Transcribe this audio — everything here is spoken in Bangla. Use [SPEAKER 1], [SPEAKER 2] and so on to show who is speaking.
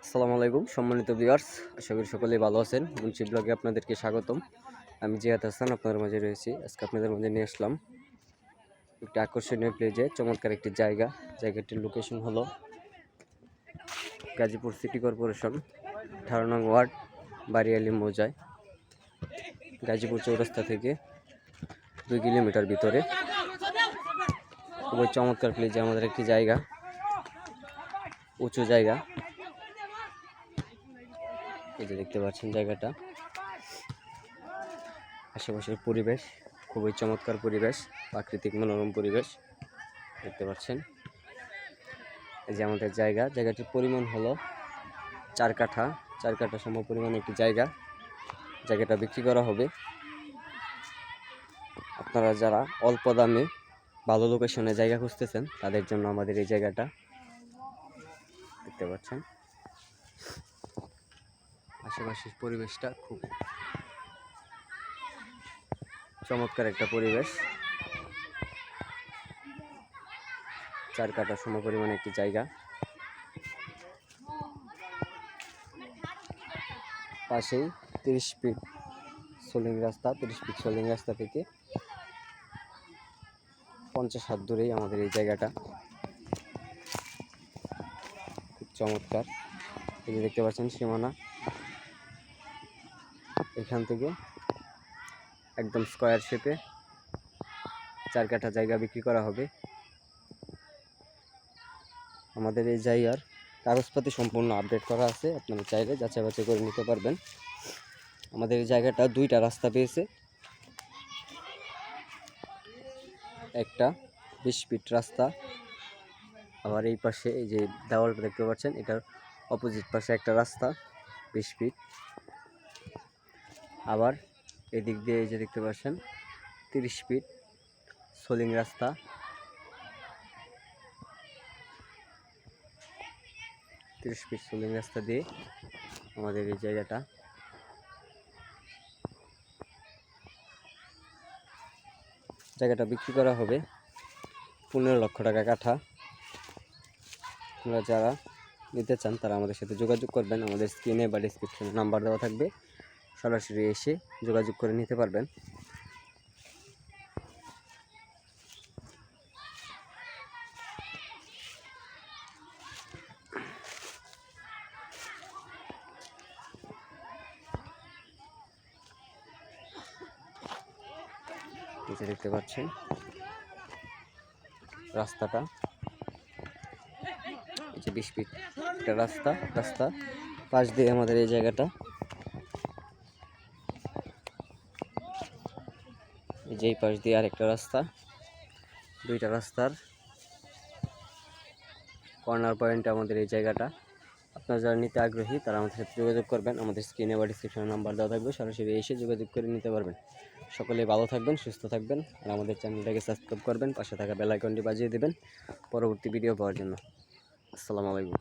[SPEAKER 1] আসসালামু আলাইকুম সম্মানিত ভিউয়ার্স, আশা করি সকলেই ভালো আছেন। মুন্সি ব্লগে আপনাদেরকে স্বাগতম। আমি জিয়াদ হাসান আপনাদের মাঝে রয়েছি। আজকে আপনাদের মাঝে নিয়ে আসলাম একটি আকর্ষণীয় প্লেজে চমৎকার একটি জায়গাটির লোকেশন হলো গাজীপুর সিটি কর্পোরেশন 18 নং ওয়ার্ড বাড়িয়ালি মৌজায়, গাজীপুর চৌরাস্তা থেকে 2 কিলোমিটার ভিতরে। খুবই চমৎকার প্লেজে আমাদের একটি জায়গা, উঁচু জায়গা। এই যে দেখতে পাচ্ছেন জায়গাটা, আশেপাশের পরিবেশ খুবই চমৎকার পরিবেশ, প্রাকৃতিক মনোরম পরিবেশ দেখতে পাচ্ছেন। এই যে আমাদের জায়গাটির পরিমাণ হলো 4 কাঠা সম পরিমাণ একটি জায়গাটা বিক্রি করা হবে। আপনারা যারা অল্প দামে ভালো লোকেশনে জায়গা খুঁজতেছেন তাদের জন্য আমাদের এই জায়গাটা দেখতে পাচ্ছেন। আশেপাশের পরিবেশটা খুব চমৎকার একটা পরিবেশ। 4 কাঠা সম পরিমাণ একটি জায়গা, পাশেই 30 ফিট সোলিং রাস্তা থেকে 50 হাত দূরেই আমাদের এই জায়গাটা। খুব চমৎকার। এই যে দেখতে পাচ্ছেন সীমানা, এখান থেকে একদম স্কয়ার শেপে 4 কাঠা জায়গা বিক্রি করা হবে। আমাদের এই জায়গার কাগজপাতি সম্পূর্ণ আপডেট করা আছে, আপনারা চাইলে যাচাই বাছাই করে নিতে পারবেন। আমাদের এই জায়গাটা 2টা রাস্তা পেয়েছে, একটা 20 ফিট রাস্তা, আবার এই পাশে এই যে দেওয়ালটা দেখতে পাচ্ছেন এটার অপোজিট পাশে একটা রাস্তা 20 ফিট। আবার এদিক দিয়ে এই যে দেখতে পাচ্ছেন 30 ফিট সোলিং রাস্তা। দিয়ে আমাদের এই জায়গাটা বিক্রি করা হবে 15 লক্ষ টাকা কাঠা। আপনারা যারা নিতে চান তারা আমাদের সাথে যোগাযোগ করবেন। আমাদের স্ক্রিনে বা ডিসক্রিপশনে নাম্বার দেওয়া থাকবে, সরাসরি এসে যোগাযোগ করে নিতে পারবেন। নিচে দেখতে পাচ্ছেন রাস্তাটা, এই যে 20 ফিট একটা রাস্তা পাশ দিয়ে আমাদের এই জায়গাটা। এই যে এই পাশ দিয়ে আরেকটা রাস্তা, 2টা রাস্তার কর্নার পয়েন্টে আমাদের এই জায়গাটা। আপনারা যারা নিতে আগ্রহী তারা আমাদের সাথে যোগাযোগ করবেন। আমাদের স্ক্রিনে বা ডিসক্রিপশনে নাম্বার দেওয়া থাকবে, সরাসরি এসে যোগাযোগ করে নিতে পারবেন। সকলেই ভালো থাকবেন, সুস্থ থাকবেন, আর আমাদের চ্যানেলটাকে সাবস্ক্রাইব করবেন, পাশে থাকা বেল আইকনটি বাজিয়ে দেবেন পরবর্তী ভিডিও পাওয়ার জন্য। আসসালামু আলাইকুম।